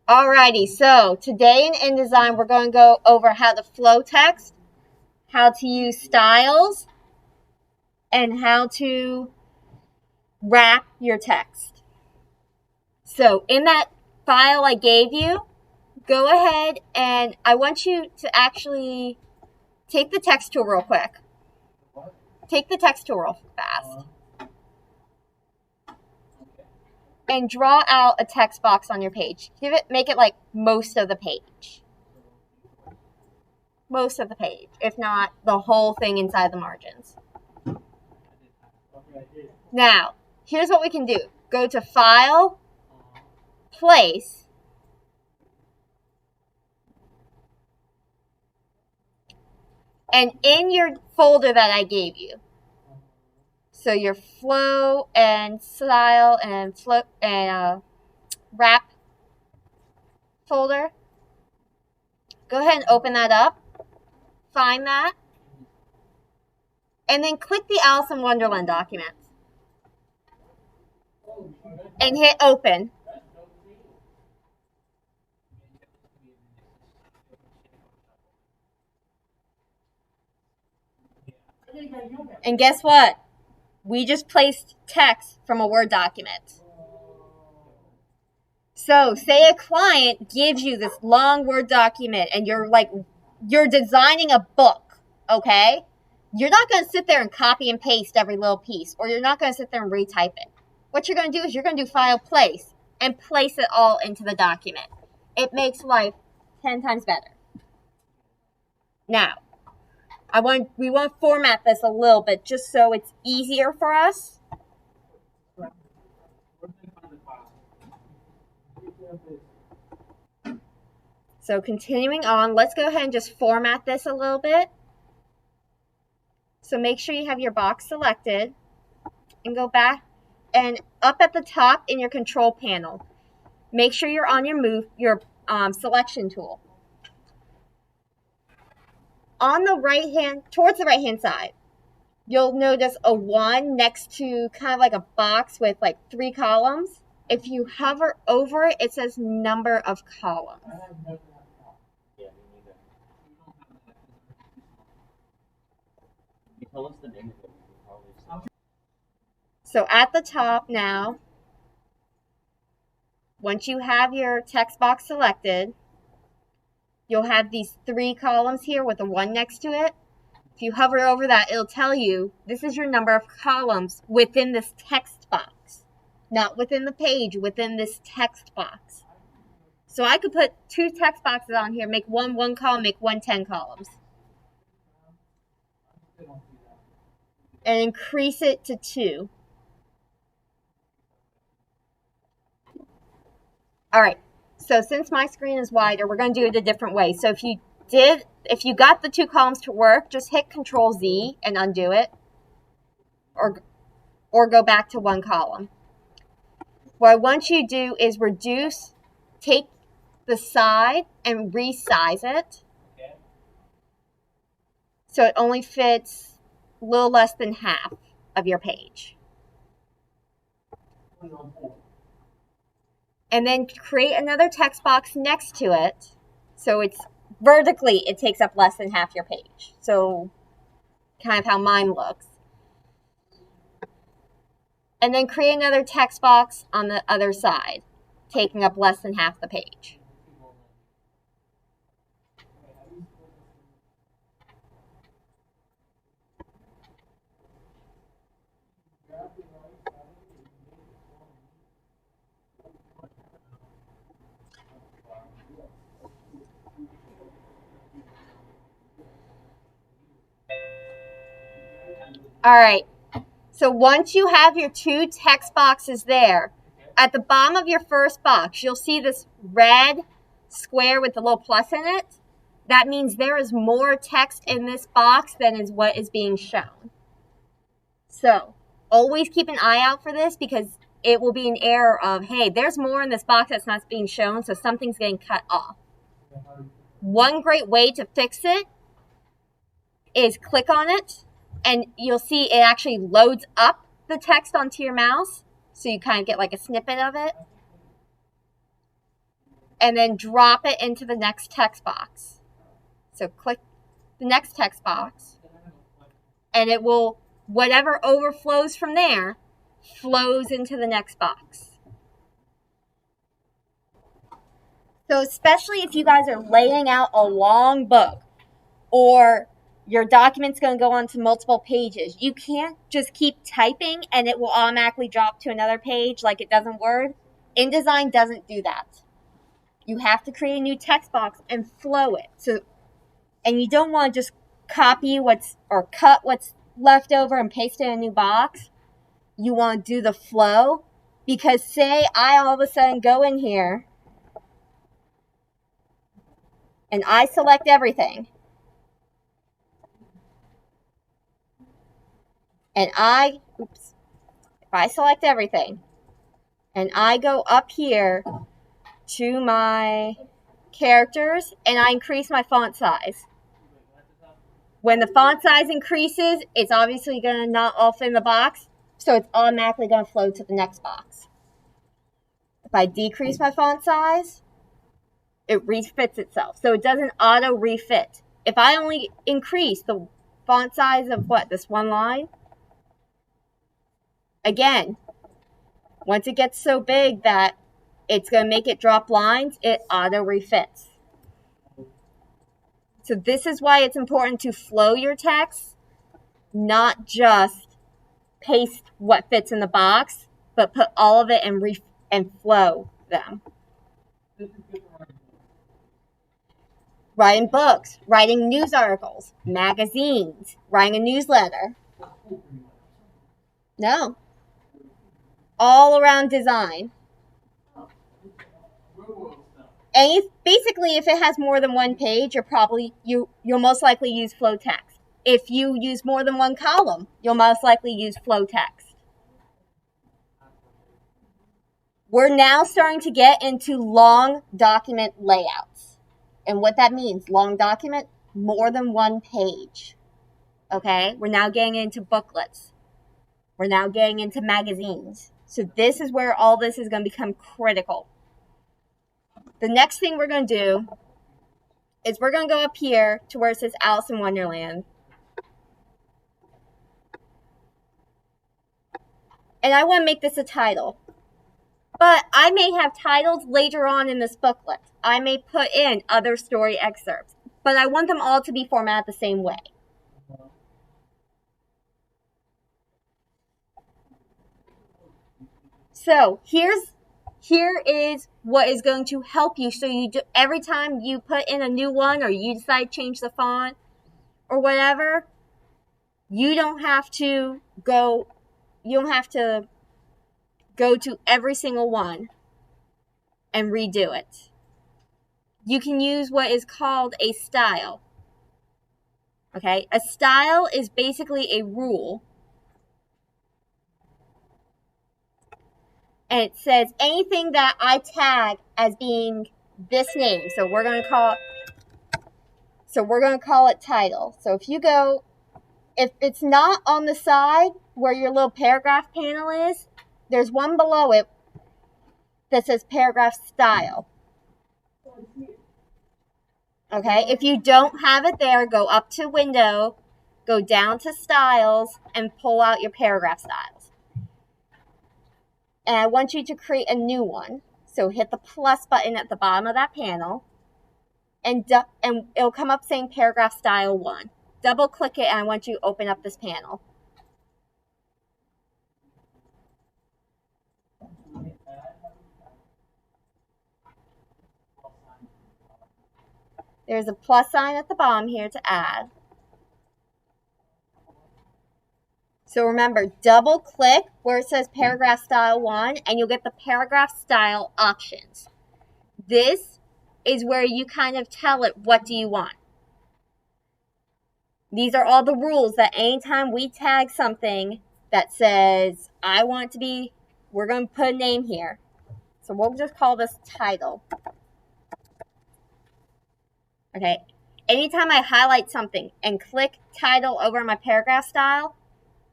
Alrighty, so today in InDesign, we're going to go over how to flow text, how to use styles, and how to wrap your text. So in that file I gave you, go ahead and I want you to actually take the text tool real quick. Take the text tool real fast. And draw out a text box on your page. Make it like most of the page. Most of the page, if not the whole thing inside the margins. Now, here's what we can do. Go to File, Place, and in your folder that I gave you, so your flow and style and wrap folder, go ahead and open that up, find that, and then click the Alice in Wonderland document and hit open. And guess what? We just placed text from a Word document. So say a client gives you this long Word document and you're designing a book, okay? You're not going to sit there and copy and paste every little piece, or you're not going to sit there and retype it. What you're going to do is you're going to do File, Place, and place it all into the document. It makes life 10 times better. Now, we want to format this a little bit just so it's easier for us. So continuing on, let's go ahead and just format this a little bit. So make sure you have your box selected and go back and up at the top in your control panel. Make sure you're on your selection tool. On the right hand, towards the right hand side, you'll notice a 1 next to kind of like a box with like 3 columns. If you hover over it, it says number of columns. So at the top now, once you have your text box selected, you'll have these 3 columns here with a 1 next to it. If you hover over that, it'll tell you this is your number of columns within this text box. Not within the page, within this text box. So I could put 2 text boxes on here, make one column, make 10 columns. And increase it to 2. All right, so since my screen is wider, we're going to do it a different way. So if you got the 2 columns to work, just hit Control-Z and undo it, or go back to 1 column. What I want you to do is take the side and resize it. So it only fits a little less than half of your page. And then create another text box next to it. So it's vertically, it takes up less than half your page. So kind of how mine looks. And then create another text box on the other side, taking up less than half the page. All right, so once you have your 2 text boxes there, at the bottom of your first box, you'll see this red square with the little plus in it. That means there is more text in this box than is what is being shown. So always keep an eye out for this because it will be an error of, hey, there's more in this box that's not being shown, so something's getting cut off. One great way to fix it is click on it, and you'll see it actually loads up the text onto your mouse, so you kind of get like a snippet of it. and then drop it into the next text box. So click the next text box, and it will, whatever overflows from there, flows into the next box. So especially if you guys are laying out a long book, or your document's going to go onto multiple pages, you can't just keep typing and it will automatically drop to another page like it does in Word. InDesign doesn't do that. You have to create a new text box and flow it. So, and you don't want to just copy or cut what's left over and paste it in a new box. You want to do the flow, because say I all of a sudden go in here and I select everything, and if I select everything and I go up here to my characters and I increase my font size. When the font size increases, it's obviously going to not all fit in the box, so it's automatically going to flow to the next box. If I decrease my font size, it refits itself, so it doesn't auto refit. If I only increase the font size of this one line, again, once it gets so big that it's going to make it drop lines, it auto refits. So this is why it's important to flow your text, not just paste what fits in the box, but put all of it and flow them. Writing books, writing news articles, magazines, writing a newsletter. No. All around design. And basically, if it has more than one page, you'll most likely use flow text. If you use more than one column, you'll most likely use flow text. We're now starting to get into long document layouts. And what that means, long document, more than one page. Okay? We're now getting into booklets. We're now getting into magazines. So this is where all this is going to become critical. The next thing we're going to do is we're going to go up here to where it says Alice in Wonderland. And I want to make this a title. But I may have titles later on in this booklet. I may put in other story excerpts. But I want them all to be formatted the same way. So here is what is going to help you. So every time you put in a new one, or you decide to change the font or whatever, you don't have to go to every single one and redo it. You can use what is called a style. Okay? A style is basically a rule. And it says anything that I tag as being this name. So we're going to call it title. So if it's not on the side where your little paragraph panel is, there's one below it that says paragraph style. Okay, if you don't have it there, go up to window, go down to styles, and pull out your paragraph styles. And I want you to create a new one. So hit the plus button at the bottom of that panel, and it'll come up saying paragraph style 1. Double click it, and I want you to open up this panel. There's a plus sign at the bottom here to add. So remember, double click where it says paragraph style 1, and you'll get the paragraph style options. This is where you kind of tell it what do you want. These are all the rules that anytime we tag something that says, we're going to put a name here. So we'll just call this title. Okay. Anytime I highlight something and click title over my paragraph style,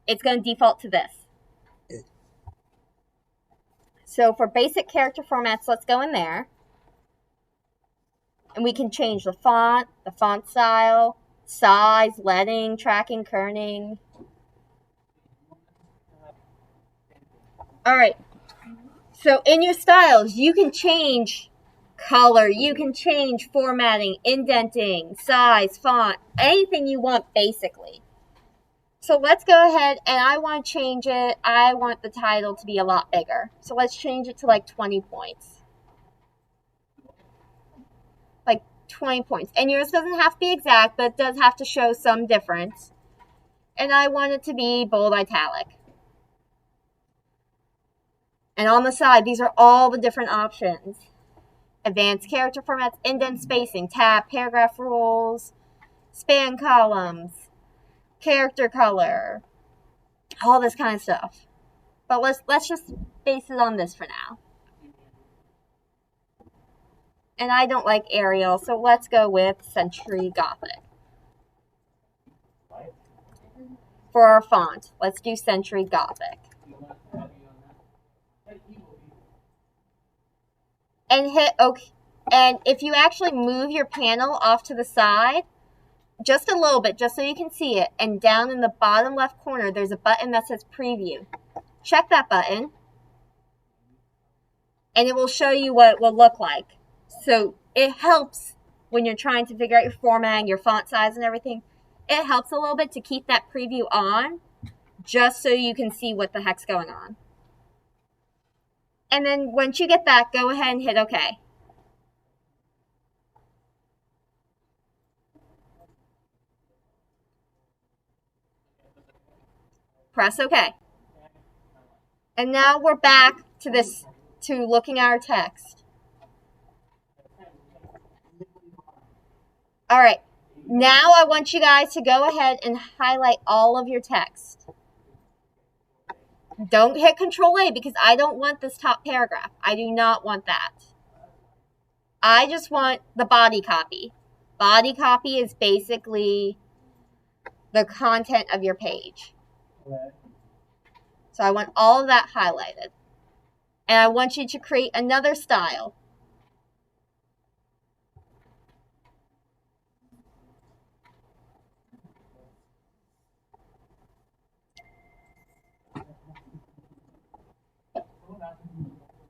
it's going to default to this. So for basic character formats, let's go in there. And we can change the font style, size, leading, tracking, kerning. All right. So in your styles, you can change color, you can change formatting, indenting, size, font, anything you want basically. So let's go ahead and I want to change it. I want the title to be a lot bigger. So let's change it to like 20 points. Like 20 points. And yours doesn't have to be exact, but it does have to show some difference. And I want it to be bold italic. And on the side, these are all the different options. Advanced character formats, indent spacing, tab, paragraph rules, span columns, character color, all this kind of stuff. But let's just base it on this for now. And I don't like Arial, so let's go with Century Gothic. For our font, let's do Century Gothic. And hit OK. And if you actually move your panel off to the side, just a little bit, just so you can see it, and down in the bottom left corner, there's a button that says Preview. Check that button, and it will show you what it will look like. So it helps when you're trying to figure out your formatting, your font size, and everything. It helps a little bit to keep that preview on, just so you can see what the heck's going on. And then once you get that, go ahead and hit OK. Press OK. And now we're back to looking at our text. All right. Now I want you guys to go ahead and highlight all of your text. Don't hit Control A because I don't want this top paragraph. I do not want that. I just want the body copy. Body copy is basically the content of your page. So I want all of that highlighted. And I want you to create another style.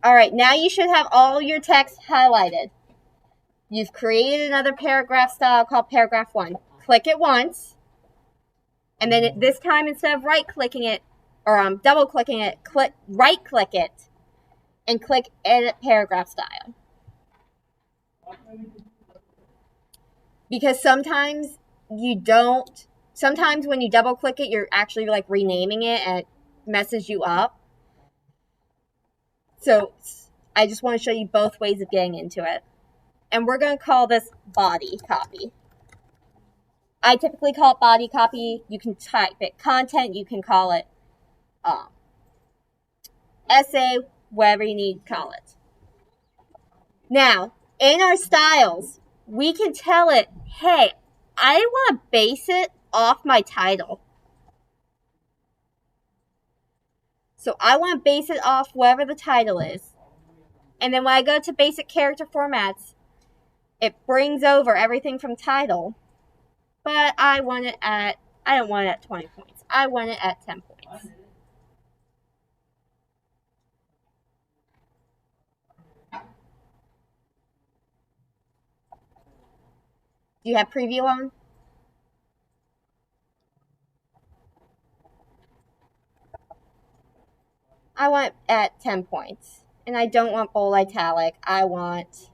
All right, now you should have all your text highlighted. You've created another paragraph style called paragraph 1. Click it once, and then this time instead of right-clicking it, or double-clicking it, right-click it, and click Edit Paragraph Style. Because sometimes sometimes when you double-click it, you're actually like renaming it, and it messes you up. So I just want to show you both ways of getting into it. And we're going to call this body copy. I typically call it body copy. You can type it content. You can call it essay, whatever you need to call it. Now, in our styles, we can tell it, hey, I want to base it off my title. So I want to base it off whatever the title is. And then when I go to basic character formats, it brings over everything from title. But I don't want it at 20 points. I want it at 10 points. Do you have preview on? I want it at 10 points. And I don't want bold italic. I want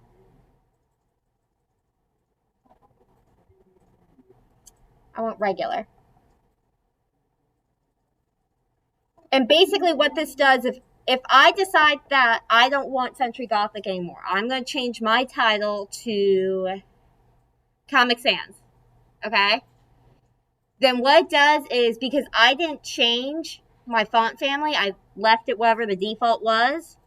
regular. And basically what this does, if I decide that I don't want Century Gothic anymore, I'm going to change my title to Comic Sans. Okay? Then what it does is, because I didn't change my font family, I left it whatever the default was,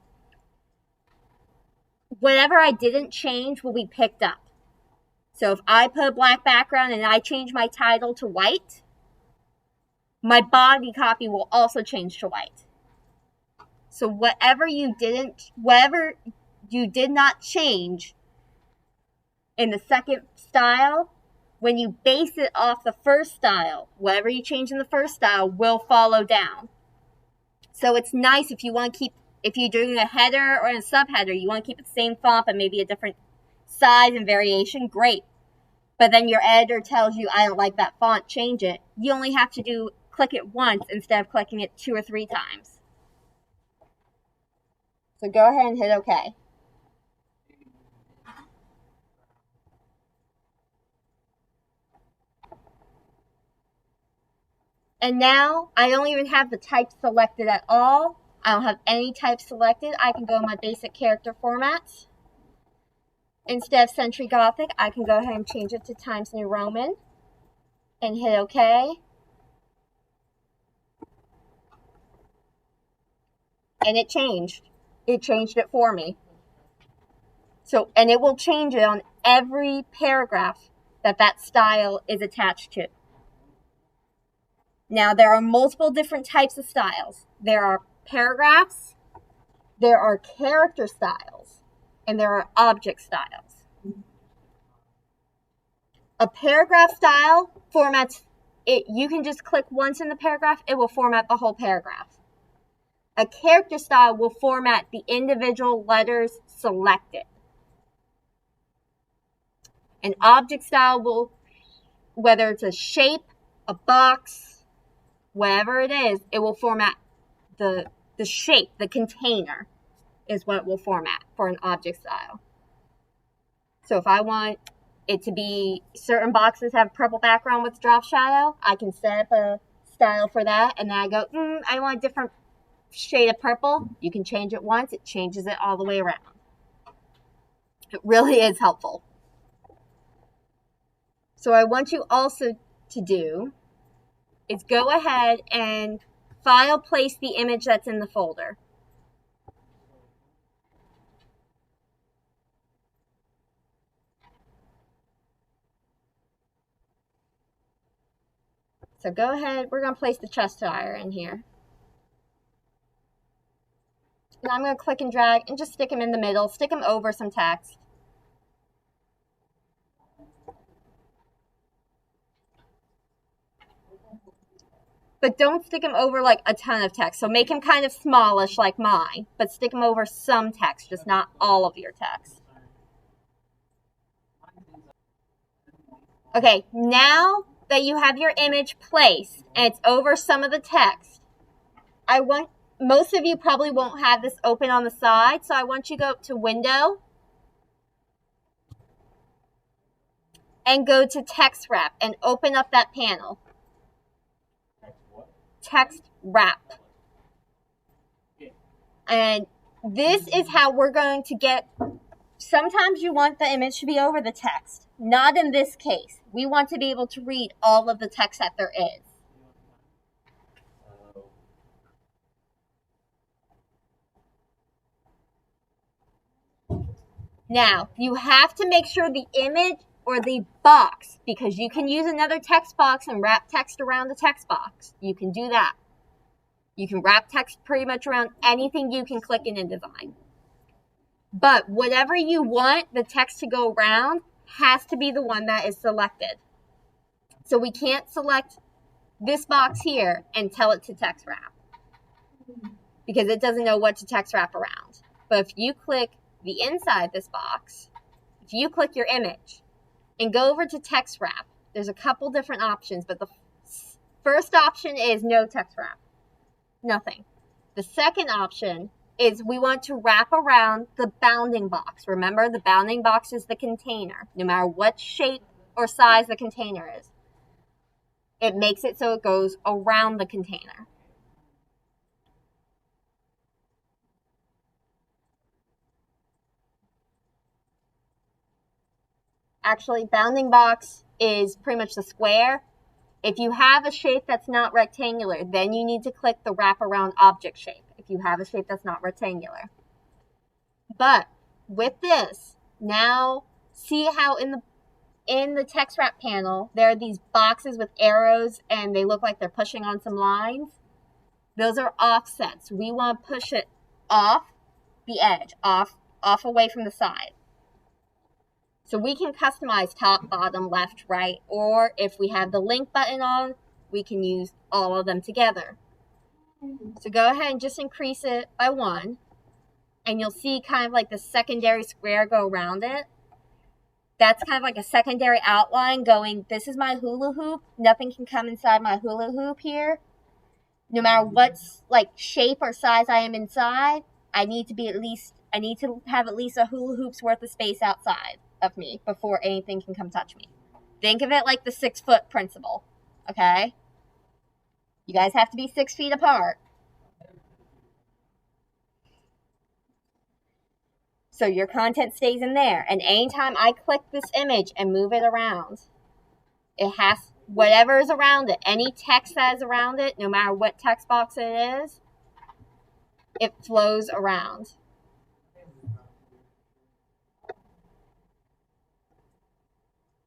whatever I didn't change will be picked up. So if I put a black background and I change my title to white, my body copy will also change to white. So whatever you did not change In the second style, when you base it off the first style, whatever you change in the first style will follow down. So it's nice if you want to keep, if you're doing a header or a subheader, you want to keep the same font but maybe a different size and variation, great. But then your editor tells you, I don't like that font, change it. You only have to click it once instead of clicking it 2 or 3 times. So go ahead and hit OK. And now I don't even have the type selected at all. I don't have any type selected. I can go in my basic character formats. Instead of Century Gothic, I can go ahead and change it to Times New Roman and hit OK. And it changed. It changed it for me. So, and it will change it on every paragraph that style is attached to. Now, there are multiple different types of styles. There are paragraphs, there are character styles, and there are object styles. A paragraph style formats it. You can just click once in the paragraph, it will format the whole paragraph. A character style will format the individual letters selected. An object style will, whether it's a shape, a box, whatever it is, it will format the shape, the container is what it will format for an object style. So if I want it to be, certain boxes have purple background with drop shadow, I can set up a style for that, and then I go, I want a different shade of purple. You can change it once, it changes it all the way around. It really is helpful. So I want you also to do is go ahead and file place the image that's in the folder. So go ahead, we're going to place the chest tire in here. And I'm going to click and drag and just stick them in the middle, stick them over some text. But don't stick them over like a ton of text. So make them kind of smallish like mine, but stick them over some text, just not all of your text. Okay, now that you have your image placed and it's over some of the text, most of you probably won't have this open on the side, so I want you to go up to Window and go to Text Wrap and open up that panel. Text Wrap. And this is how we're going to get, sometimes you want the image to be over the text. Not in this case. We want to be able to read all of the text that there is. Now, you have to make sure the image or the box, because you can use another text box and wrap text around the text box. You can do that. You can wrap text pretty much around anything you can click in InDesign. But whatever you want the text to go around has to be the one that is selected. So we can't select this box here and tell it to text wrap because it doesn't know what to text wrap around. But if you click the inside this box, if you click your image and go over to text wrap, there's a couple different options, but the first option is no text wrap, nothing. The second option is we want to wrap around the bounding box. Remember, the bounding box is the container, no matter what shape or size the container is. It makes it so it goes around the container. Actually, bounding box is pretty much the square. If you have a shape that's not rectangular, then you need to click the wrap around object shape if you have a shape that's not rectangular. But with this, now see how in the text wrap panel, there are these boxes with arrows and they look like they're pushing on some lines. Those are offsets. We want to push it off the edge, off away from the side. So we can customize top, bottom, left, right, or if we have the link button on, we can use all of them together. So go ahead and just increase it by 1, and you'll see kind of like the secondary square go around it. That's kind of like a secondary outline going, this is my hula hoop. Nothing can come inside my hula hoop here. No matter what like shape or size I am inside, I need to have at least a hula hoop's worth of space outside of me before anything can come touch me. Think of it like the 6-foot principle, okay? You guys have to be 6 feet apart. So your content stays in there. And anytime I click this image and move it around, it has whatever is around it, any text that is around it, no matter what text box it is, it flows around.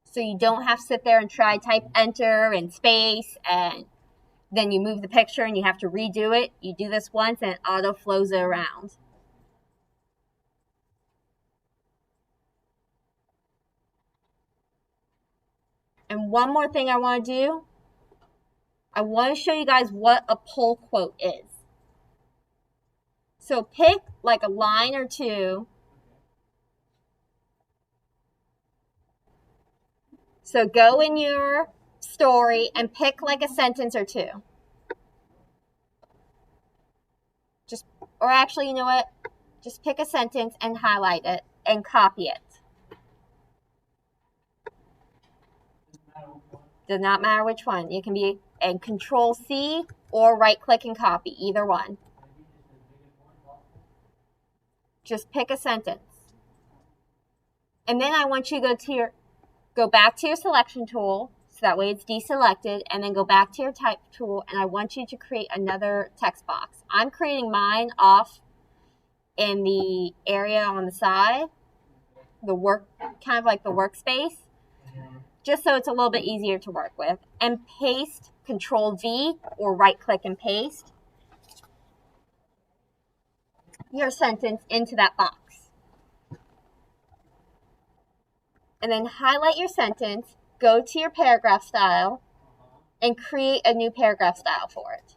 So you don't have to sit there and try type enter and space and then you move the picture and you have to redo it. You do this once and it auto flows it around. And one more thing I want to do, I want to show you guys what a pull quote is. So pick like a line or two. So go in your story and pick like a sentence or two. Or actually, you know what? Just pick a sentence and highlight it and copy it. Does not matter which one. It can be and Control C or right click and copy, either one. Just pick a sentence. And then I want you to go back to your selection tool, so that way it's deselected, and then go back to your type tool, and I want you to create another text box. I'm creating mine off in the area on the side, kind of like the workspace, just so it's a little bit easier to work with. And paste, Control V, or right click and paste your sentence into that box. And then highlight your sentence, go to your paragraph style, and create a new paragraph style for it.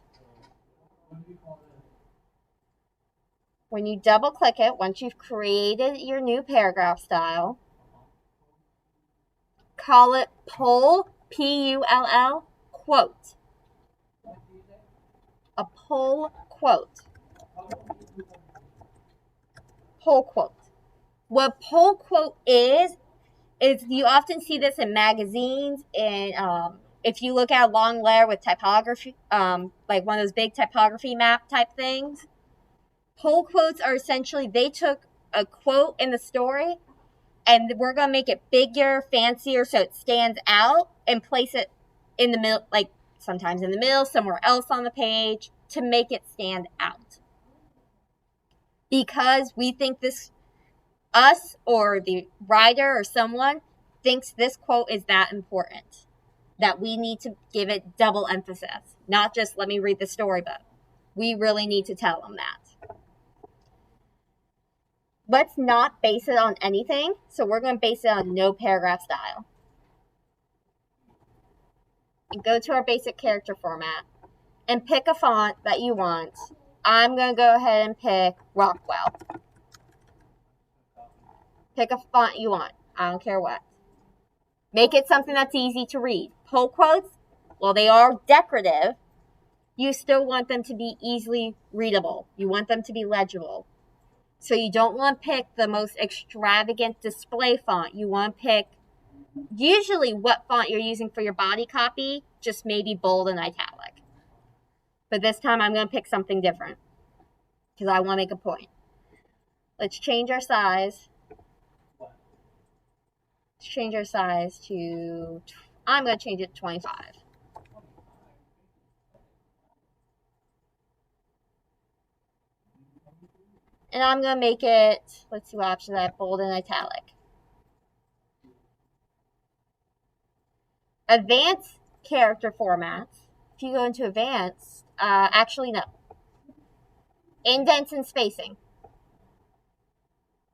When you double click it, once you've created your new paragraph style, call it pull, P-U-L-L, quote. A pull quote. Pull quote. What pull quote is you often see this in magazines, and if you look at a long letter with typography, like one of those big typography map type things, pull quotes are essentially, they took a quote in the story and we're going to make it bigger, fancier, so it stands out, and place it in the middle, like sometimes in the middle, somewhere else on the page, to make it stand out. Because we think us or the writer or someone thinks this quote is that important, that we need to give it double emphasis. Not just let me read the story, but we really need to tell them that. Let's not base it on anything. So we're going to base it on no paragraph style. And go to our basic character format and pick a font that you want. I'm going to go ahead and pick Rockwell. Pick a font you want. I don't care what. Make it something that's easy to read. Pull quotes, while they are decorative, you still want them to be easily readable. You want them to be legible. So you don't want to pick the most extravagant display font. You want to pick usually what font you're using for your body copy, just maybe bold and italic. But this time I'm going to pick something different because I want to make a point. Let's change our size. Let's change our size to, I'm going to change it to 25. And I'm going to make it, let's see what options I have, bold and italic. Advanced character formats. If you go into advanced, actually no. Indents and spacing.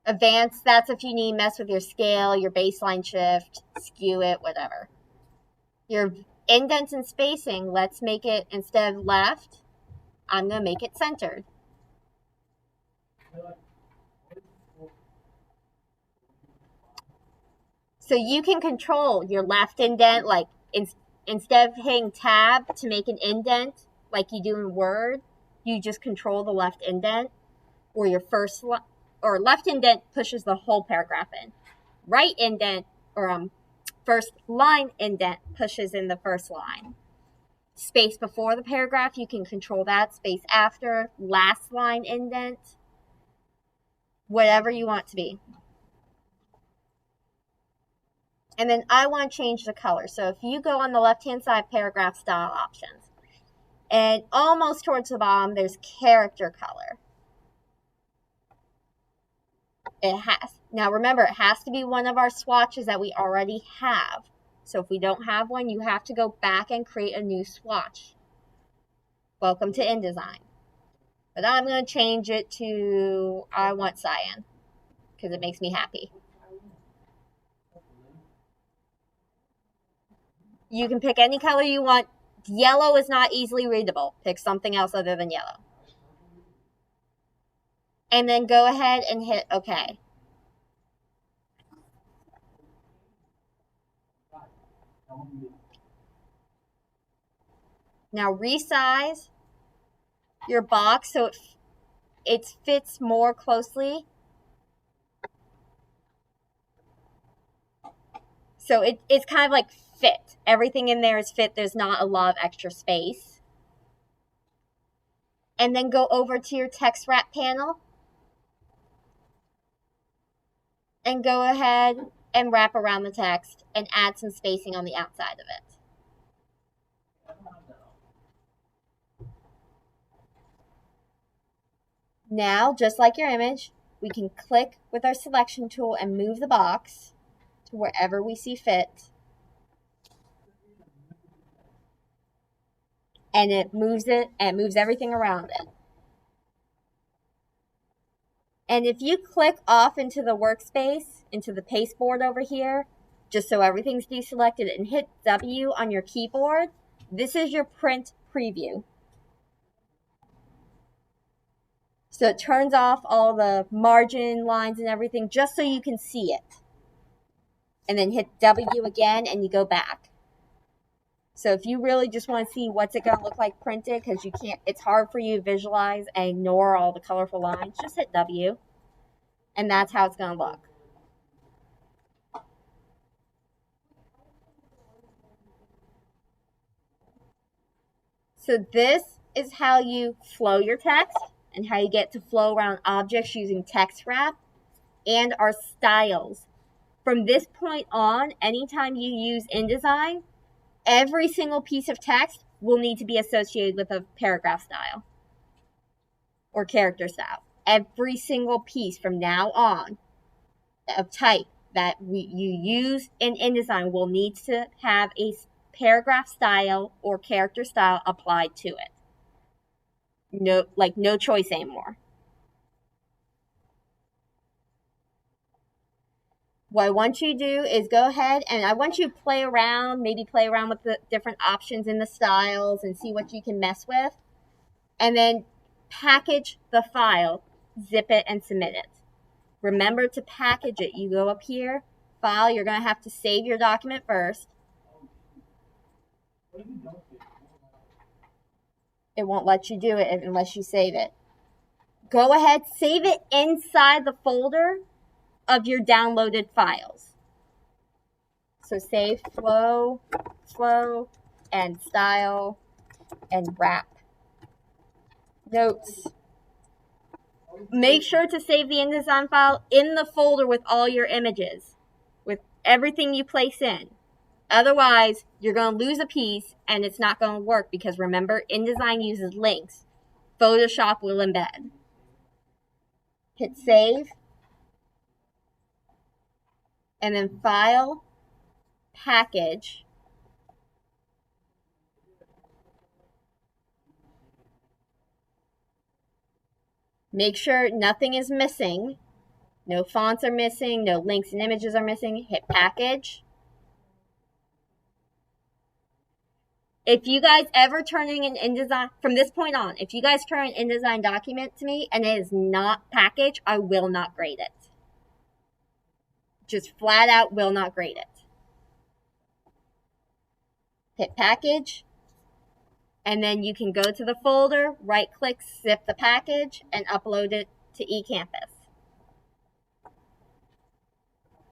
Advanced, that's if you need to mess with your scale, your baseline shift, skew it, whatever. Your indents and spacing, let's make it, instead of left, I'm going to make it centered. So you can control your left indent, like instead of hitting tab to make an indent like you do in Word, you just control the left indent, or your or left indent pushes the whole paragraph in. Right indent, or first line indent pushes in the first line. Space before the paragraph, you can control that. Space after, last line indent, whatever you want to be. And then I want to change the color. So if you go on the left-hand side, paragraph style options, and almost towards the bottom, there's character color. Now remember, it has to be one of our swatches that we already have. So if we don't have one, you have to go back and create a new swatch. Welcome to InDesign. But I'm going to change it to, I want cyan, because it makes me happy. You can pick any color you want. Yellow is not easily readable. Pick something else other than yellow. And then go ahead and hit OK. Now resize your box so it fits more closely. So it's kind of like fit. Everything in there is fit. There's not a lot of extra space. And then go over to your text wrap panel and go ahead and wrap around the text and add some spacing on the outside of it. Now, just like your image, we can click with our selection tool and move the box to wherever we see fit. And it moves everything around it. And if you click off into the workspace, into the pasteboard over here, just so everything's deselected, and hit W on your keyboard, this is your print preview. So it turns off all the margin lines and everything just so you can see it. And then hit W again and you go back. So if you really just want to see what's it going to look like printed, because it's hard for you to visualize and ignore all the colorful lines, just hit W. And that's how it's going to look. So this is how you flow your text and how you get to flow around objects using text wrap and our styles. From this point on, anytime you use InDesign, every single piece of text will need to be associated with a paragraph style or character style. Every single piece from now on of type that you use in InDesign will need to have a paragraph style or character style applied to it. No choice anymore. What I want you to do is go ahead and I want you to play around with the different options in the styles and see what you can mess with. And then package the file, zip it, and submit it. Remember to package it. You go up here, file, you're going to have to save your document first. It won't let you do it unless you save it. Go ahead, save it inside the folder of your downloaded files. So save flow, and style, and wrap. Notes. Make sure to save the InDesign file in the folder with all your images, with everything you place in. Otherwise, you're going to lose a piece and it's not going to work because remember, InDesign uses links. Photoshop will embed. Hit save. And then file, package. Make sure nothing is missing. No fonts are missing, no links and images are missing. Hit package. If you guys ever turning an InDesign, from this point on, if you guys turn an InDesign document to me and it is not packaged, I will not grade it. Just flat out will not grade it. Hit package. And then you can go to the folder, right click, zip the package, and upload it to eCampus.